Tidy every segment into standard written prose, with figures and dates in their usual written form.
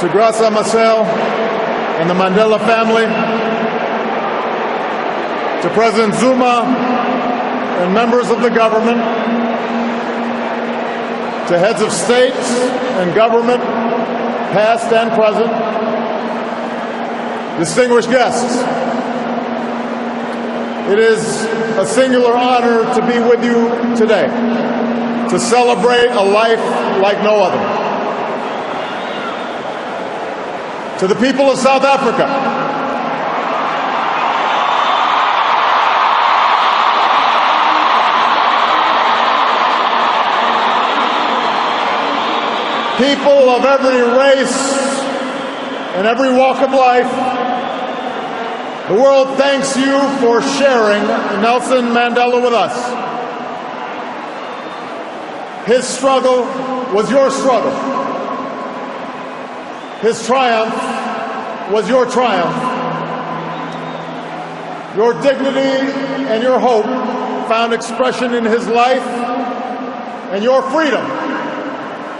to Graça Machel and the Mandela family, to President Zuma and members of the government, to heads of states and government, past and present, distinguished guests, it is a singular honor to be with you today, to celebrate a life like no other. To the people of South Africa, people of every race and every walk of life, the world thanks you for sharing Nelson Mandela with us. His struggle was your struggle. His triumph was your triumph. Your dignity and your hope found expression in his life, and your freedom,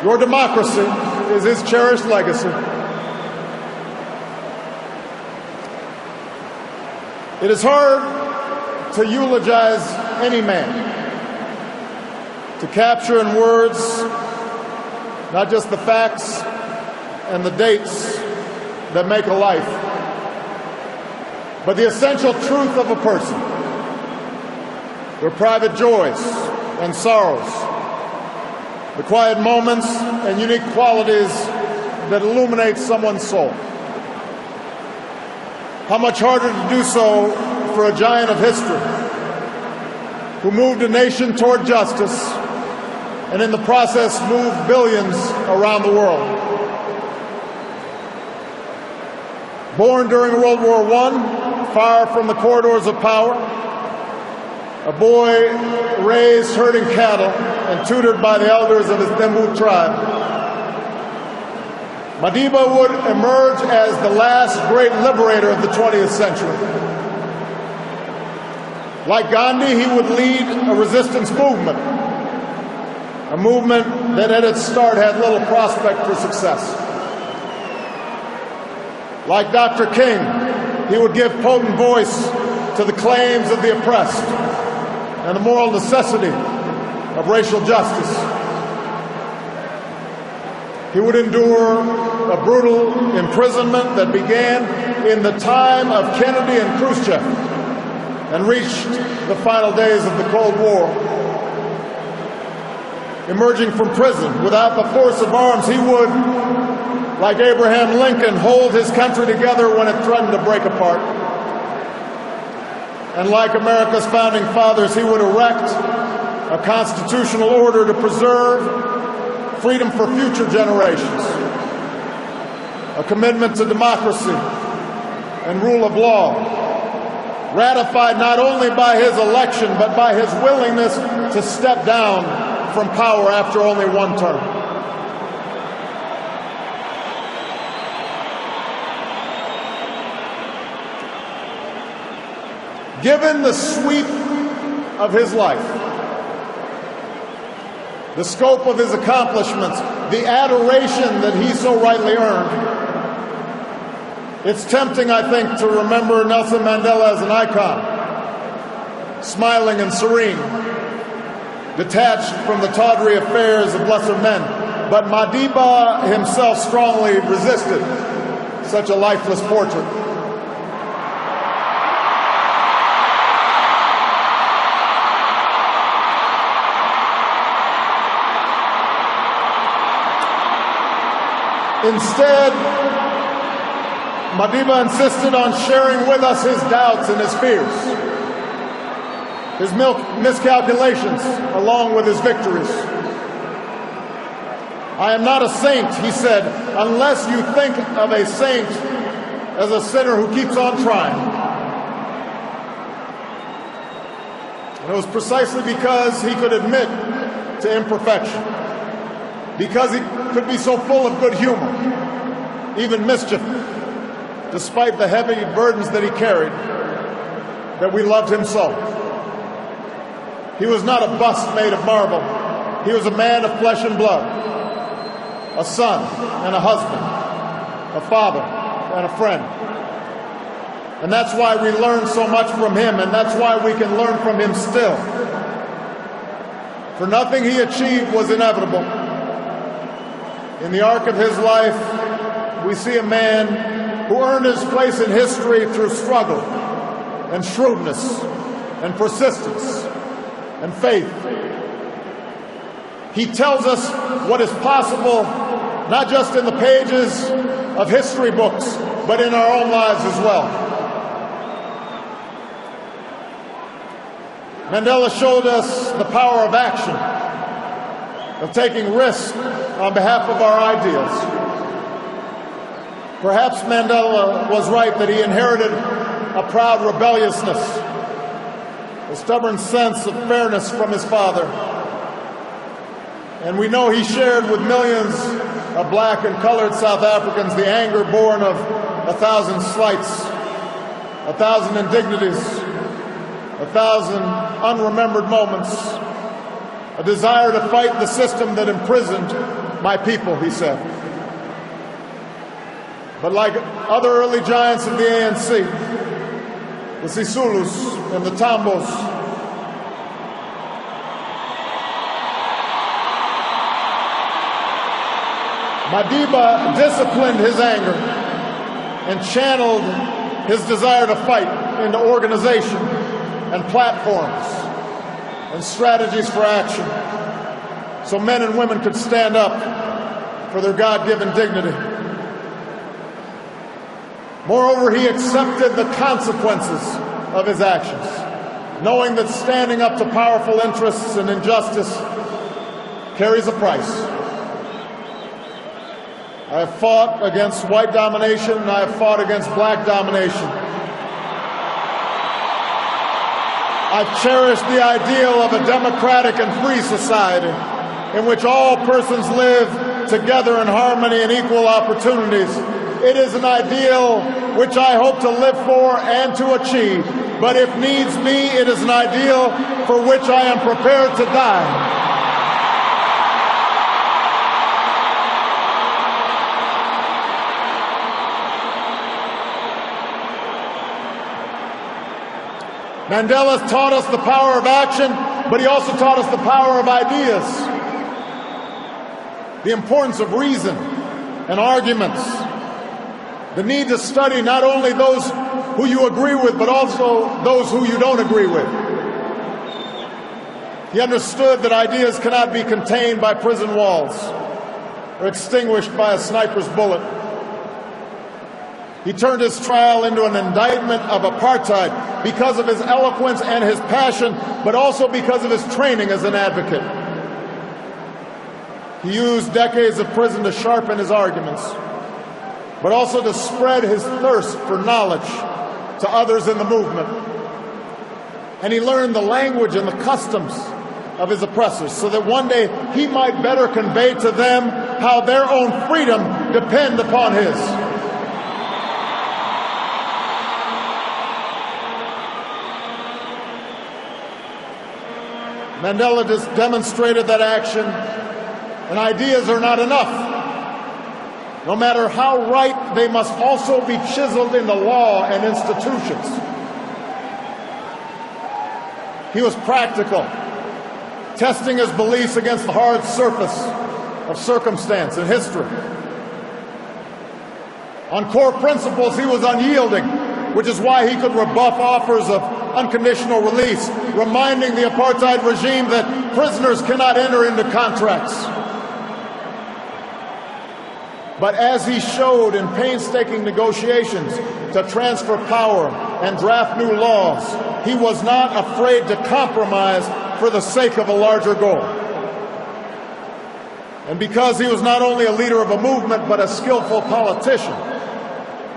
your democracy, is his cherished legacy. It is hard to eulogize any man, to capture in words not just the facts and the dates that make a life, but the essential truth of a person, their private joys and sorrows, the quiet moments and unique qualities that illuminate someone's soul. How much harder to do so for a giant of history who moved a nation toward justice and in the process moved billions around the world. Born during World War I, far from the corridors of power, a boy raised herding cattle and tutored by the elders of his Thembu tribe, Madiba would emerge as the last great liberator of the 20th century. Like Gandhi, he would lead a resistance movement, a movement that at its start had little prospect for success. Like Dr. King, he would give potent voice to the claims of the oppressed and the moral necessity of racial justice. He would endure a brutal imprisonment that began in the time of Kennedy and Khrushchev and reached the final days of the Cold War. Emerging from prison without the force of arms, he would, like Abraham Lincoln, hold his country together when it threatened to break apart. And like America's founding fathers, he would erect a constitutional order to preserve freedom for future generations, a commitment to democracy and rule of law, ratified not only by his election, but by his willingness to step down from power after only one term. Given the sweep of his life, the scope of his accomplishments, the adoration that he so rightly earned, it's tempting, I think, to remember Nelson Mandela as an icon, smiling and serene, detached from the tawdry affairs of lesser men. But Madiba himself strongly resisted such a lifeless portrait. Instead, Madiba insisted on sharing with us his doubts and his fears, his miscalculations, along with his victories. I am not a saint, he said, unless you think of a saint as a sinner who keeps on trying. And it was precisely because he could admit to imperfection, because he could be so full of good humor, even mischief, despite the heavy burdens that he carried, that we loved him so. He was not a bust made of marble. He was a man of flesh and blood, a son and a husband, a father, and a friend. And that's why we learn so much from him, and that's why we can learn from him still. For nothing he achieved was inevitable. In the arc of his life, we see a man who earned his place in history through struggle and shrewdness and persistence and faith. He tells us what is possible, not just in the pages of history books, but in our own lives as well. Mandela showed us the power of action, of taking risks on behalf of our ideas. Perhaps Mandela was right that he inherited a proud rebelliousness, a stubborn sense of fairness from his father. And we know he shared with millions of black and colored South Africans the anger born of 1,000 slights, 1,000 indignities, 1,000 unremembered moments, a desire to fight the system that imprisoned my people, he said. But like other early giants of the ANC, the Sisulus and the Tambos, Madiba disciplined his anger and channeled his desire to fight into organization and platforms and strategies for action so men and women could stand up for their God-given dignity. Moreover, he accepted the consequences of his actions, knowing that standing up to powerful interests and injustice carries a price. I have fought against white domination, and I have fought against black domination. I've cherished the ideal of a democratic and free society in which all persons live together in harmony and equal opportunities. It is an ideal which I hope to live for and to achieve, but if needs be, it is an ideal for which I am prepared to die. Mandela taught us the power of action, but he also taught us the power of ideas, the importance of reason and arguments, the need to study not only those who you agree with, but also those who you don't agree with. He understood that ideas cannot be contained by prison walls or extinguished by a sniper's bullet. He turned his trial into an indictment of apartheid because of his eloquence and his passion, but also because of his training as an advocate. He used decades of prison to sharpen his arguments, but also to spread his thirst for knowledge to others in the movement. And he learned the language and the customs of his oppressors so that one day he might better convey to them how their own freedom depends upon his. Mandela just demonstrated that action and ideas are not enough. No matter how right, they must also be chiseled in the law and institutions. He was practical, testing his beliefs against the hard surface of circumstance and history. On core principles, he was unyielding, which is why he could rebuff offers of unconditional release, reminding the apartheid regime that prisoners cannot enter into contracts. But as he showed in painstaking negotiations to transfer power and draft new laws, he was not afraid to compromise for the sake of a larger goal. And because he was not only a leader of a movement, but a skillful politician,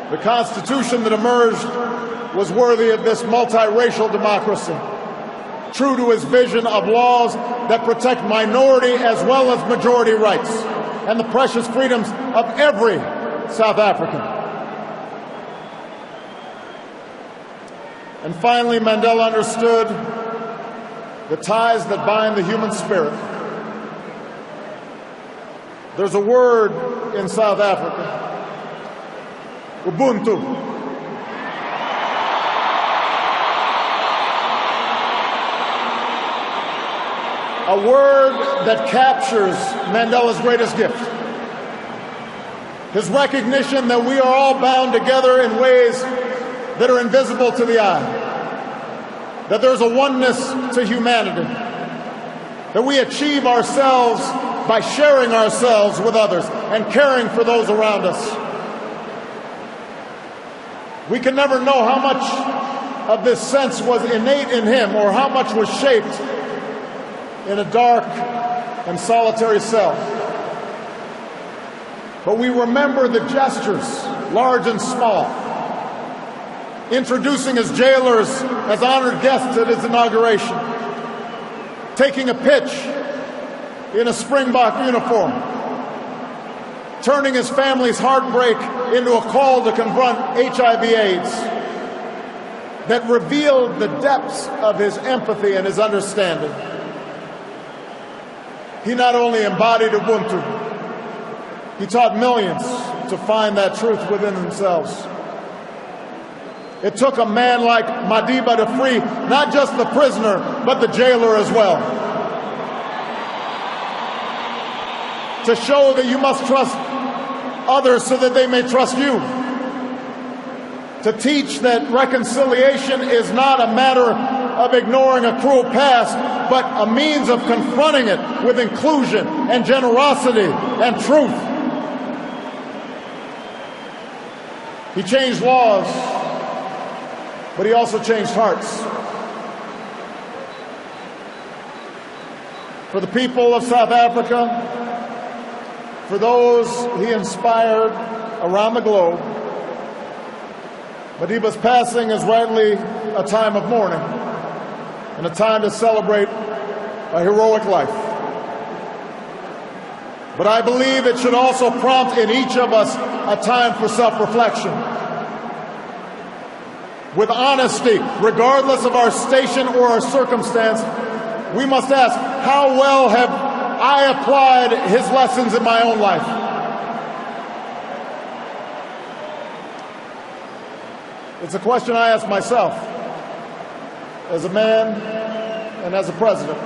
the Constitution that emerged was worthy of this multiracial democracy, true to his vision of laws that protect minority as well as majority rights and the precious freedoms of every South African. And finally, Mandela understood the ties that bind the human spirit. There's a word in South Africa Ubuntu. A word that captures Mandela's greatest gift. His recognition that we are all bound together in ways that are invisible to the eye. That there's a oneness to humanity. That we achieve ourselves by sharing ourselves with others and caring for those around us. We can never know how much of this sense was innate in him or how much was shaped in a dark and solitary cell. But we remember the gestures, large and small, introducing his jailers as honored guests at his inauguration, taking a pitch in a Springbok uniform, turning his family's heartbreak into a call to confront HIV/AIDS, that revealed the depths of his empathy and his understanding. He not only embodied Ubuntu, he taught millions to find that truth within themselves. It took a man like Madiba to free not just the prisoner, but the jailer as well. To show that you must trust others so that they may trust you. To teach that reconciliation is not a matter of ignoring a cruel past, but a means of confronting it with inclusion and generosity and truth. He changed laws, but he also changed hearts. For the people of South Africa, for those he inspired around the globe, Madiba's passing is rightly a time of mourning and a time to celebrate a heroic life. But I believe it should also prompt in each of us a time for self-reflection. With honesty, regardless of our station or our circumstance, we must ask, how well have I applied his lessons in my own life? It's a question I ask myself as a man and as a president.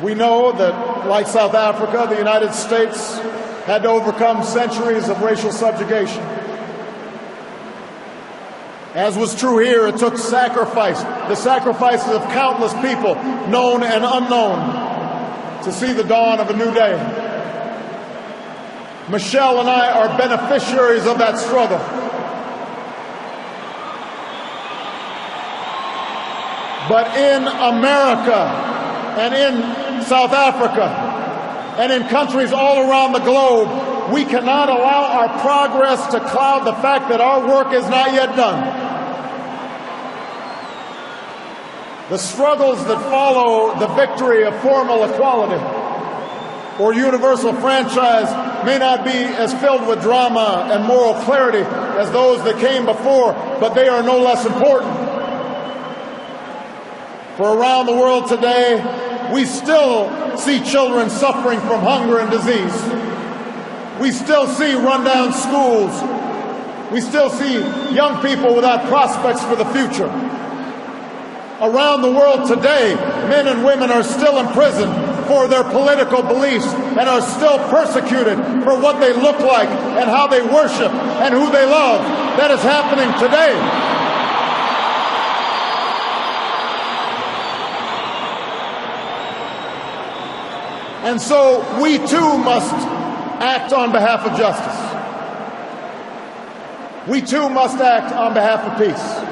We know that, like South Africa, the United States had to overcome centuries of racial subjugation. As was true here, it took sacrifice, the sacrifices of countless people, known and unknown, to see the dawn of a new day. Michelle and I are beneficiaries of that struggle. But in America and in South Africa and in countries all around the globe, we cannot allow our progress to cloud the fact that our work is not yet done. The struggles that follow the victory of formal equality or universal franchise may not be as filled with drama and moral clarity as those that came before, but they are no less important. For around the world today, we still see children suffering from hunger and disease. We still see rundown schools. We still see young people without prospects for the future. Around the world today, men and women are still imprisoned for their political beliefs and are still persecuted for what they look like and how they worship and who they love. That is happening today. And so we too must act on behalf of justice. We too must act on behalf of peace.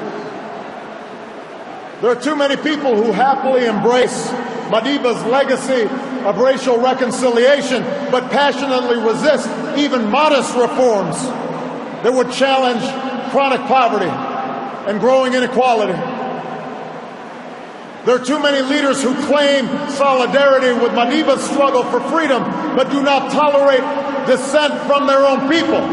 There are too many people who happily embrace Madiba's legacy of racial reconciliation, but passionately resist even modest reforms that would challenge chronic poverty and growing inequality. There are too many leaders who claim solidarity with Madiba's struggle for freedom, but do not tolerate dissent from their own people.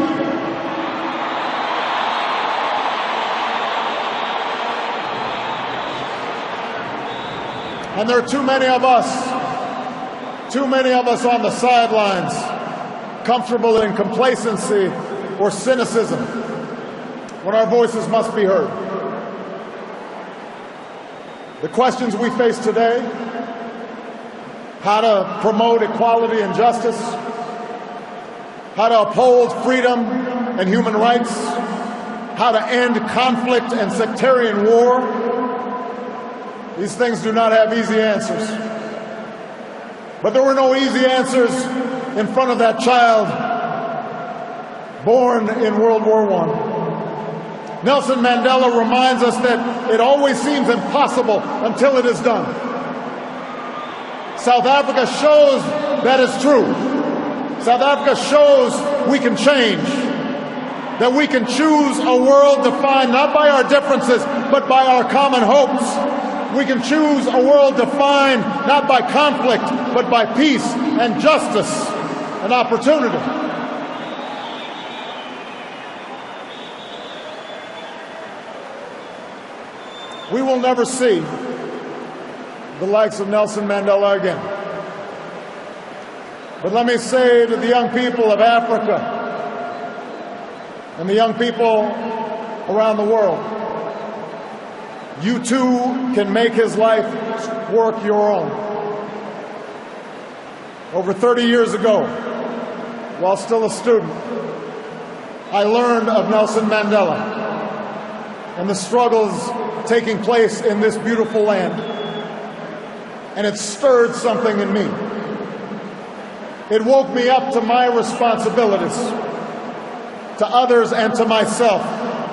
And there are too many of us on the sidelines, comfortable in complacency or cynicism when our voices must be heard. The questions we face today, how to promote equality and justice, how to uphold freedom and human rights, how to end conflict and sectarian war, these things do not have easy answers. But there were no easy answers in front of that child born in World War I. Nelson Mandela reminds us that it always seems impossible until it is done. South Africa shows that is true. South Africa shows we can change, that we can choose a world defined not by our differences, but by our common hopes. We can choose a world defined not by conflict, but by peace and justice and opportunity. We will never see the likes of Nelson Mandela again. But let me say to the young people of Africa and the young people around the world, you too can make his life work your own. Over 30 years ago, while still a student, I learned of Nelson Mandela and the struggles taking place in this beautiful land. And it stirred something in me. It woke me up to my responsibilities, to others and to myself,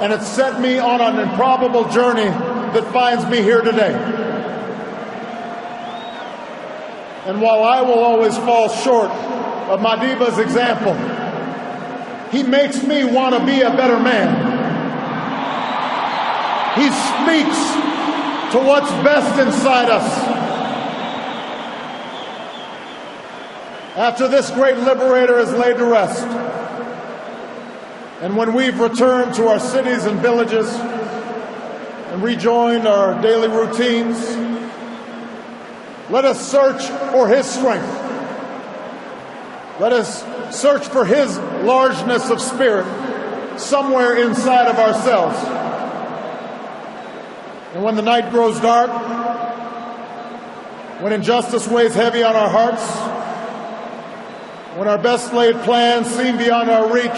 and it set me on an improbable journey that finds me here today. And while I will always fall short of Madiba's example, he makes me want to be a better man. He speaks to what's best inside us. After this great liberator is laid to rest, and when we've returned to our cities and villages and rejoined our daily routines, let us search for his strength. Let us search for his largeness of spirit somewhere inside of ourselves. And when the night grows dark, when injustice weighs heavy on our hearts, when our best laid plans seem beyond our reach,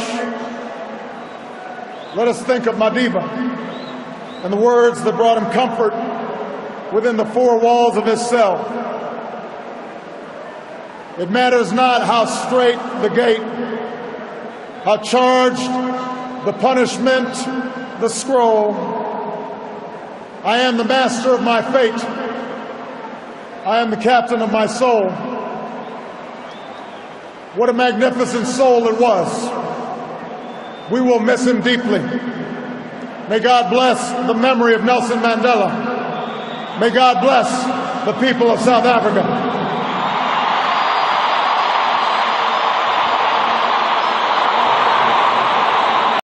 let us think of Madiba and the words that brought him comfort within the four walls of his cell. It matters not how straight the gate, how charged the punishment, the scroll. I am the master of my fate. I am the captain of my soul. What a magnificent soul it was. We will miss him deeply. May God bless the memory of Nelson Mandela. May God bless the people of South Africa.